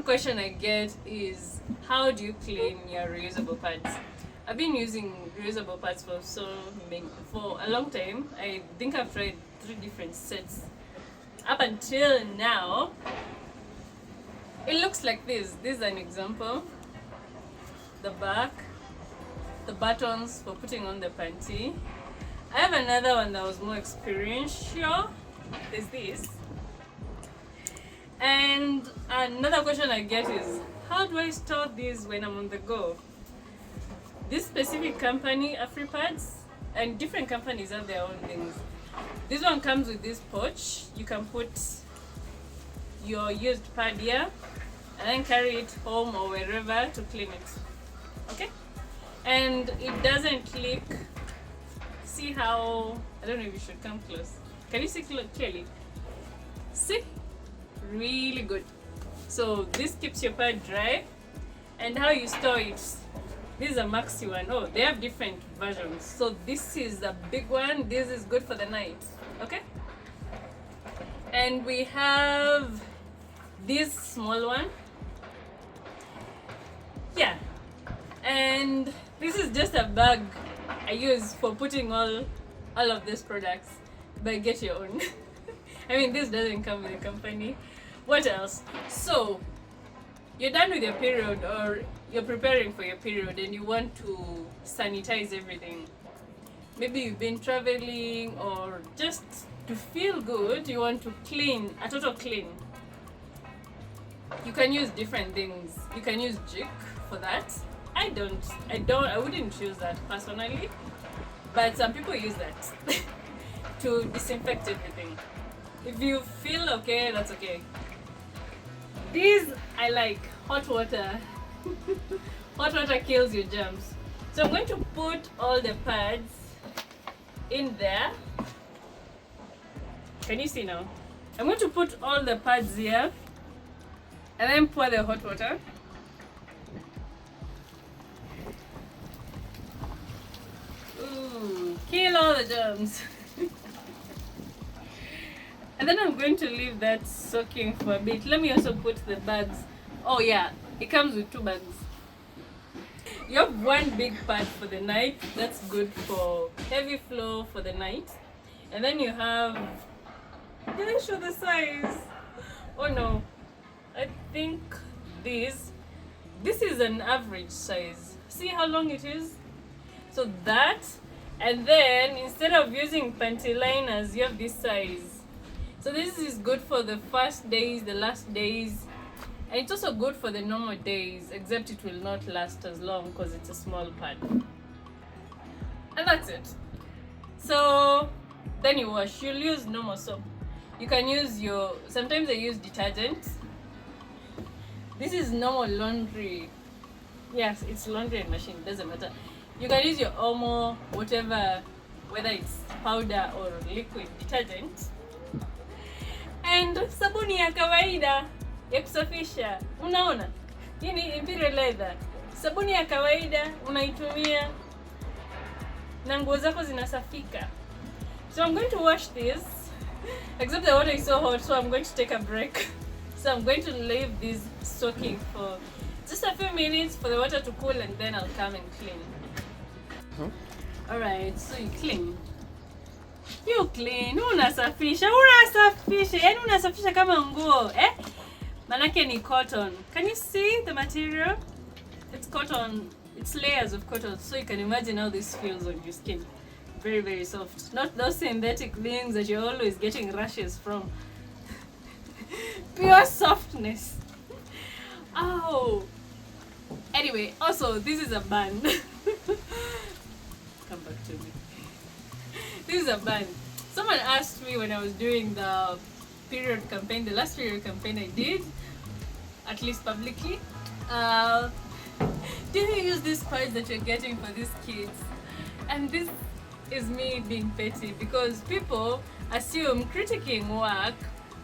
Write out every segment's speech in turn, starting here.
Second question I get is, how do you clean your reusable pads? I've been using reusable pads for a long time. I think I've tried 3 different sets. Up until now, it looks like this. This is an example. The back, the buttons for putting on the panty. I have another one that was more experiential. There's this. And another question I get is, how do I store these when I'm on the go? This specific company, AfriPads, and different companies have their own things. This one comes with this pouch. You can put your used pad here and then carry it home or wherever to clean it. Okay? And it doesn't leak. See how, I don't know if you should come close. Can you see clearly? See? Really good. So this keeps your pad dry. And how you store it, this is a maxi one. Oh, they have different versions. So this is a big one. This is good for the night. Okay? And we have this small one. Yeah. And this is just a bag I use for putting all of these products. But get your own. I mean, this doesn't come with a company. What else? So you're done with your period, or you're preparing for your period and you want to sanitize everything. Maybe you've been traveling, or just to feel good, you want to clean, a total clean. You can use different things. You can use Jik for that. I wouldn't choose that personally, but some people use that to disinfect everything. If you feel okay, that's okay. These I like. Hot water. Hot water kills your germs. So I'm going to put all the pads in there. Can you see now? I'm going to put all the pads here and then pour the hot water. Ooh, kill all the germs. And then I'm going to leave that soaking for a bit. Let me also put the bags. Oh yeah, it comes with 2 bags. You have 1 big pad for the night. That's good for heavy flow for the night. And then you have, did I show the size? Oh no, I think this is an average size. See how long it is? So that, and then instead of using panty liners, you have this size. So this is good for the first days, the last days, and it's also good for the normal days, except it will not last as long because it's a small pad. And that's it. So then you wash. You'll use normal soap. You can use sometimes I use detergent. This is normal laundry. Yes, it's laundry and machine, doesn't matter. You can use your Omo, whatever, whether it's powder or liquid detergent. And sabuni ya kawaida ya kusafisha. Unaona? Hii ni Imperial Leather. Sabuni ya kawaida unaitumia na nguo zako zinasafika. So I'm going to wash this. Except the water is so hot, so I'm going to take a break. So I'm going to leave this soaking for just a few minutes for the water to cool, and then I'll come and clean. Alright, so you clean. You clean, unasafisha, yani unasafisha kama nguo, Manake ni cotton. Can you see the material? It's cotton, it's layers of cotton, so you can imagine how this feels on your skin. Very, very soft. Not those synthetic things that you're always getting rashes from. Pure softness. Oh. Anyway, also, this is a band. Come back to me. This is a band. Someone asked me when I was doing the period campaign, the last period campaign I did, at least publicly, do you use these pads that you're getting for these kids? And this is me being petty, because people assume critiquing work,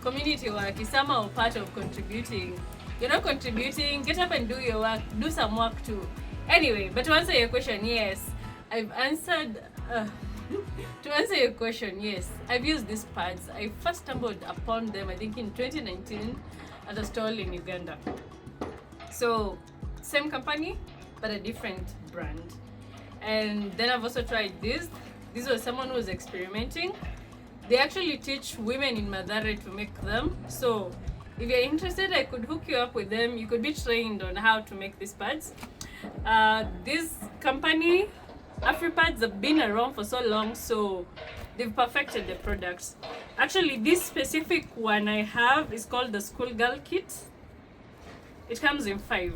community work, is somehow part of contributing. You're not contributing, get up and do your work, do some work too. Anyway, but to answer your question, yes, I've answered. To answer your question, yes, I've used these pads. I first stumbled upon them, I think in 2019, at a stall in Uganda. So same company but a different brand. And then I've also tried this. This was someone who was experimenting. They actually teach women in Madare to make them. So if you're interested, I could hook you up with them. You could be trained on how to make these pads. This company, AfriPads, have been around for so long, so they've perfected the products. Actually, this specific one I have is called the Schoolgirl kit. It comes in 5.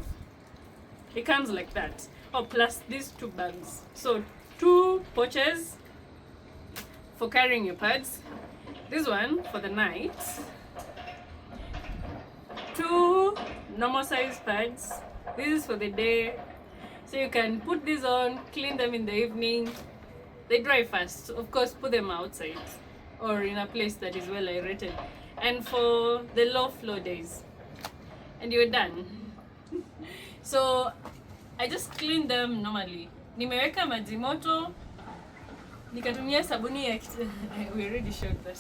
It comes like that. Oh, plus these 2 bags. So 2 pouches for carrying your pads. This one for the night. 2 normal size pads. This is for the day. So you can put these on, clean them in the evening. They dry fast. Of course, put them outside or in a place that is well aerated. And for the low flow days. And you're done. So I just clean them normally. Nimeweka maji moto, nikatumia sabuni ya we already showed that.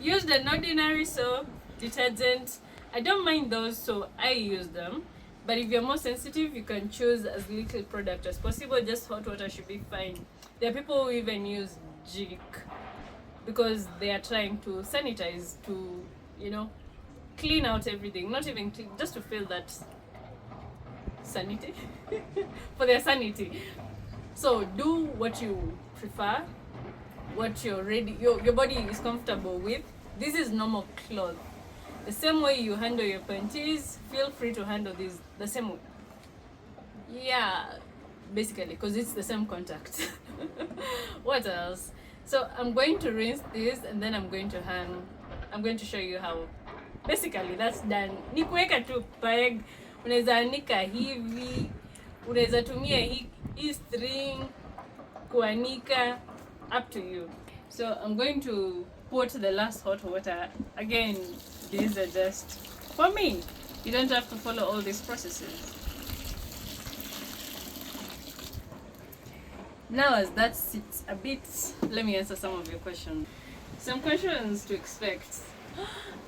Used an ordinary soap, detergent. I don't mind those, so I use them. But if you're more sensitive, you can choose as little product as possible. Just hot water should be fine. There are people who even use jik because they are trying to sanitize, to, you know, clean out everything. Not even clean, just to feel that sanity for their sanity. So do what you prefer, what you're ready, your body is comfortable with. This is normal cloth. The same way you handle your panties, feel free to handle this the same way. Yeah, basically, because it's the same contact. What else? So I'm going to rinse this and then I'm going to hang. I'm going to show you how. Basically, that's done. Ni kuweka tu peg, unaweza anika hivi, unaweza tumia hii string kuanika, up to you. So I'm going to put the last hot water. Again, these are just for me. You don't have to follow all these processes. Now as that sits a bit, let me answer some of your questions. Some questions to expect.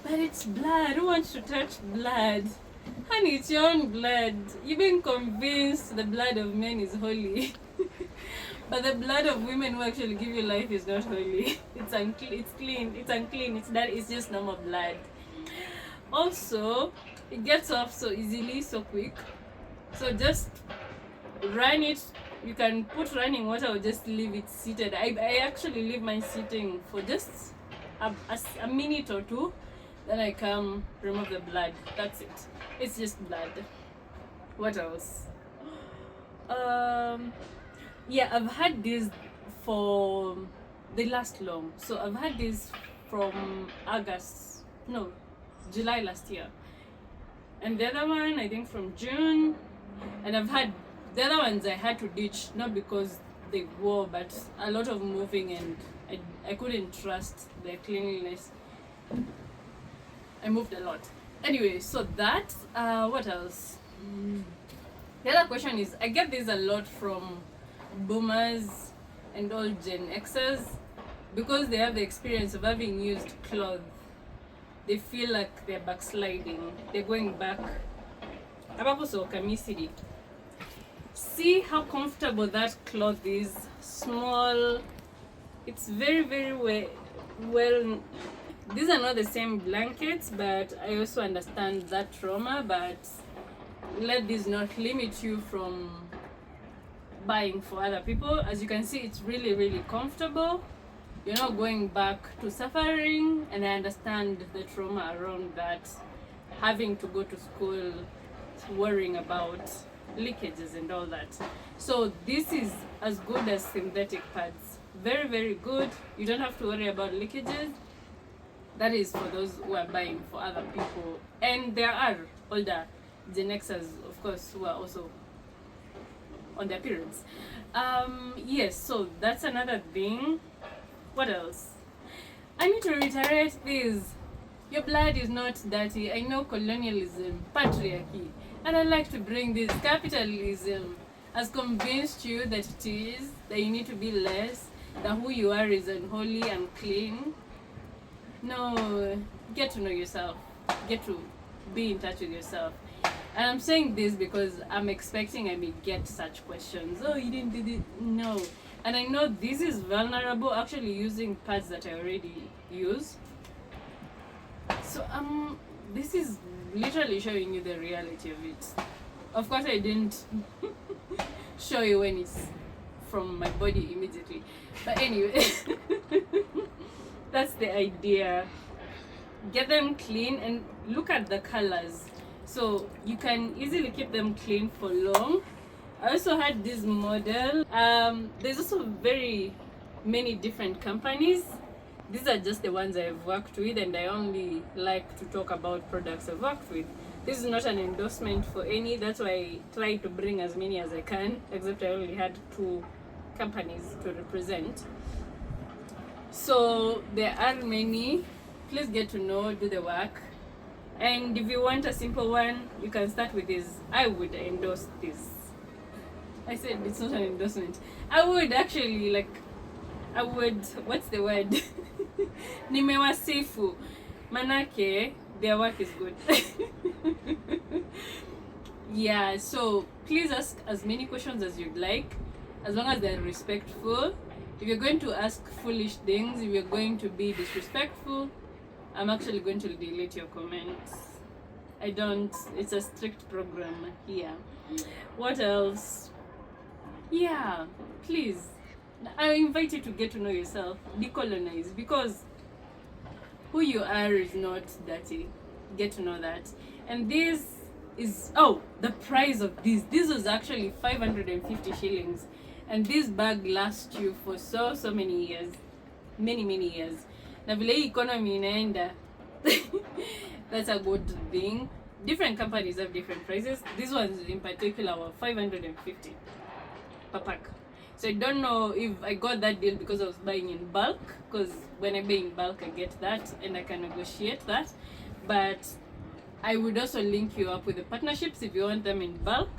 But it's blood. Who wants to touch blood? Honey, it's your own blood. You've been convinced the blood of men is holy. But the blood of women who actually give you life is not holy. It's unclean. It's clean. It's unclean. It's just normal blood. Also, it gets off so easily, so quick. So just run it. You can put running water or just leave it seated. I actually leave mine sitting for just a minute or 2. Then I come remove the blood. That's it. It's just blood. What else? Yeah, I've had this for, they last long. So I've had this from July last year. And the other one, I think from June. And I've had, the other ones I had to ditch, not because they wore, but a lot of moving and I couldn't trust their cleanliness. I moved a lot. Anyway, so that, what else? The other question is, I get this a lot from boomers and all Gen Xers because they have the experience of having used clothes. They feel like they're backsliding. They're going back. See how comfortable that cloth is. Small. It's very, very well. These are not the same blankets, but I also understand that trauma. But let this not limit you from buying for other people. As you can see, it's really, really comfortable. You're not going back to suffering, and I understand the trauma around that, having to go to school, worrying about leakages and all that. So this is as good as synthetic pads. Very, very good. You don't have to worry about leakages. That is for those who are buying for other people. And there are older Gen Xers, of course, who are also on their periods. Yes, so that's another thing. What else? I need to reiterate this. Your blood is not dirty. I know colonialism, patriarchy, and I like to bring this. Capitalism has convinced you that it is, that you need to be less, that who you are is unholy and clean. No, get to know yourself. Get to be in touch with yourself. And I'm saying this because I'm expecting I may get such questions. Oh, you didn't do it. No. And I know this is vulnerable, actually using pads that I already use. So this is literally showing you the reality of it. Of course I didn't show you when it's from my body immediately. But anyway, that's the idea. Get them clean and look at the colors. So you can easily keep them clean for long. I also had this model. There's also very many different companies. These are just the ones I've worked with, and I only like to talk about products I've worked with. This is not an endorsement for any, that's why I try to bring as many as I can, except I only had 2 companies to represent. So there are many. Please get to know, do the work. And if you want a simple one, you can start with this. I would endorse this. I said it's not an endorsement. I would actually, what's the word? Nimewasifu. Manake, their work is good. Yeah, so please ask as many questions as you'd like, as long as they're respectful. If you're going to ask foolish things, if you're going to be disrespectful, I'm actually going to delete your comments. It's a strict program here. What else? Yeah, please. I invite you to get to know yourself, decolonize, because who you are is not dirty. Get to know that. And this is, the price of this. This was actually 550 shillings. And this bag lasts you for so many years. Many years. Na vile economy inaenda. That's a good thing. Different companies have different prices. These ones in particular were 550 per pack. So I don't know if I got that deal because I was buying in bulk, because when I buy in bulk I get that and I can negotiate that. But I would also link you up with the partnerships if you want them in bulk.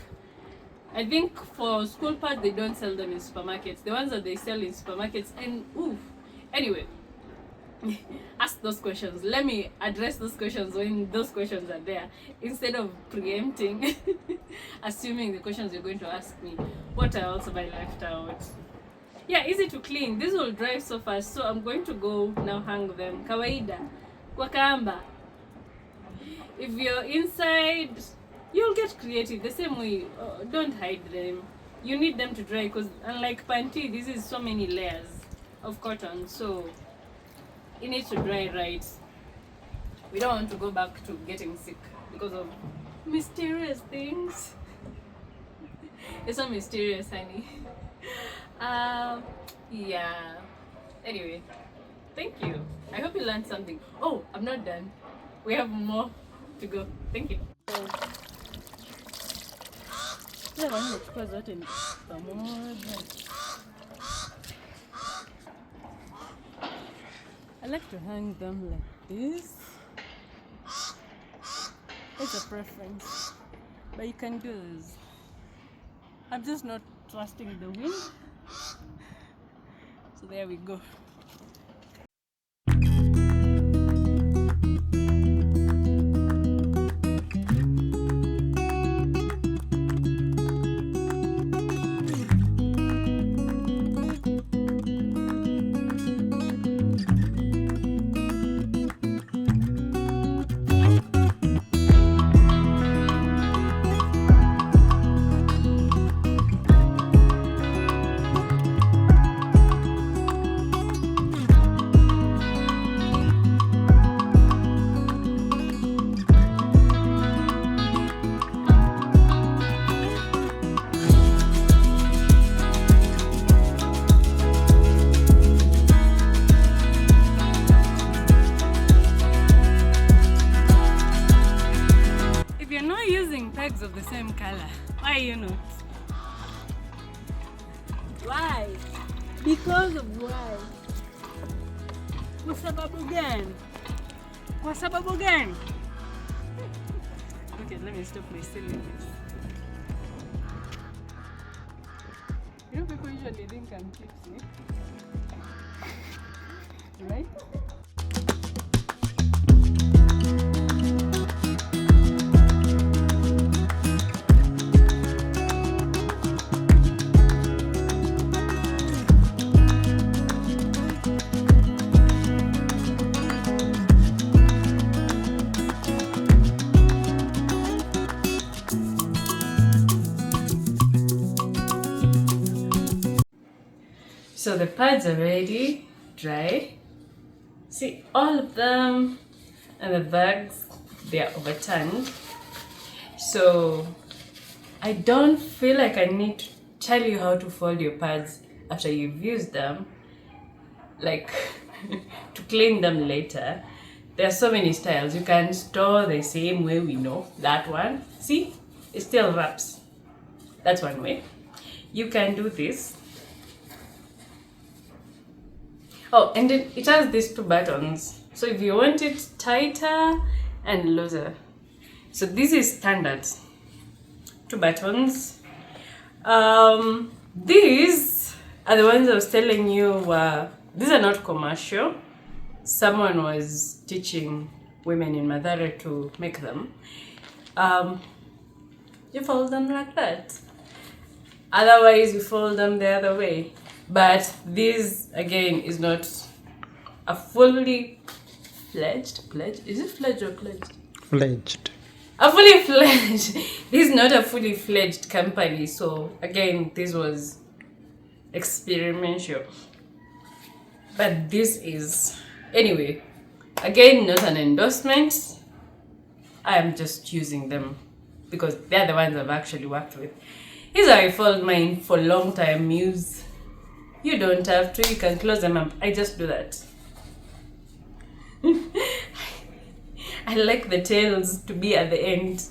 I think for school pads they don't sell them in supermarkets. The ones that they sell in supermarkets, and anyway, ask those questions. Let me address those questions when those questions are there, instead of preempting, assuming the questions you're going to ask me. What else have I left out? Yeah, easy to clean. This will dry so fast, so I'm going to go now hang them. Kawaida, kwa kamba. If you're inside, you'll get creative the same way. Don't hide them. You need them to dry, because unlike panty, this is so many layers of cotton, so it needs to dry right. We don't want to go back to getting sick because of mysterious things. It's so mysterious, honey. Yeah. Anyway, thank you. I hope you learned something. Oh, I'm not done. We have more to go. Thank you. I like to hang them like this. It's a preference, but you can do this. I'm just not trusting the wind. So there we go. Pegs of the same color. Why you not? Why? Because of why? Kwa sababu gani? Kwa sababu gani? Okay, let me stop my silliness. You know, people usually think I'm tipsy, right? So the pads are ready, dry. See, all of them, and the bags, they are overturned. So I don't feel like I need to tell you how to fold your pads after you've used them, like to clean them later. There are so many styles. You can store the same way we know. That one, see, it still wraps. That's one way. You can do this. Oh, and it has these 2 buttons. So if you want it tighter and looser. So this is standard. 2 buttons. These are the ones I was telling you. These are not commercial. Someone was teaching women in Madare to make them. You fold them like that. Otherwise, you fold them the other way. But this, again, is not a fully fledged. Is it fledged or pledged? Fledged. A fully fledged. This is not a fully fledged company. So, again, this was experimental. But this is, anyway, again, not an endorsement. I am just using them because they're the ones I've actually worked with. These are I fold mine for long time use. You don't have to, you can close them up. I just do that. I like the tails to be at the end.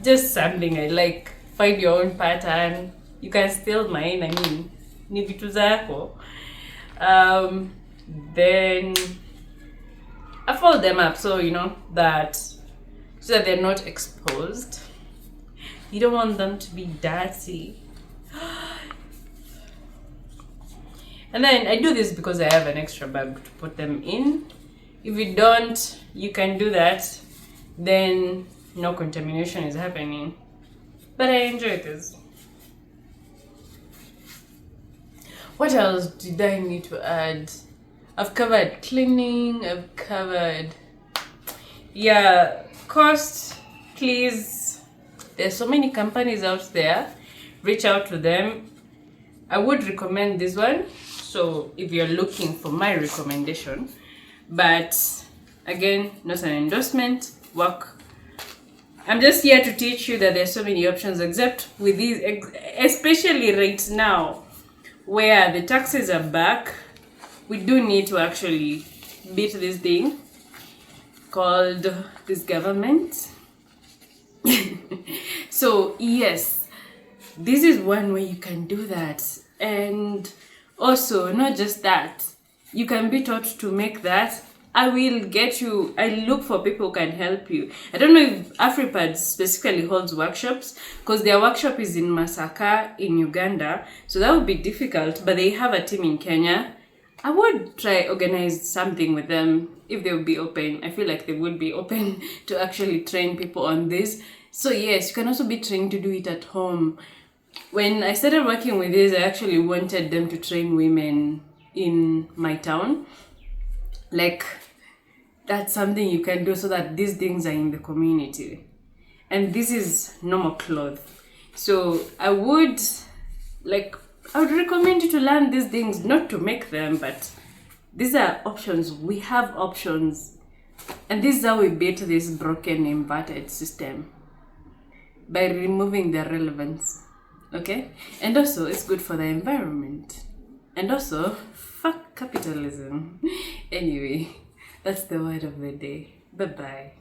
Just something I like. Find your own pattern. You can steal mine, I mean, ni vitu zako. Then I fold them up so you know that so that they're not exposed. You don't want them to be dirty. And then I do this because I have an extra bag to put them in. If you don't, you can do that. Then no contamination is happening. But I enjoy this. What else did I need to add? I've covered cleaning, I've covered, yeah, cost, please. There's so many companies out there. Reach out to them. I would recommend this one. So if you're looking for my recommendation, but again, not an endorsement, work. I'm just here to teach you that there's so many options, except with these, especially right now, where the taxes are back. We do need to actually beat this thing called this government. So yes, this is one way you can do that. And also, not just that, you can be taught to make that. I will get you, I look for people who can help you. I don't know if AfriPads specifically holds workshops, because their workshop is in Masaka in Uganda, so that would be difficult, but they have a team in Kenya. I would try organize something with them if they would be open. I feel like they would be open to actually train people on this. So yes, you can also be trained to do it at home. When I started working with this, I actually wanted them to train women in my town. Like, that's something you can do so that these things are in the community. And this is normal cloth. So I would recommend you to learn these things, not to make them, but these are options. We have options. And this is how we beat this broken inverted system. By removing the relevance. Okay? And also, it's good for the environment. And also, fuck capitalism. Anyway, that's the word of the day. Bye-bye.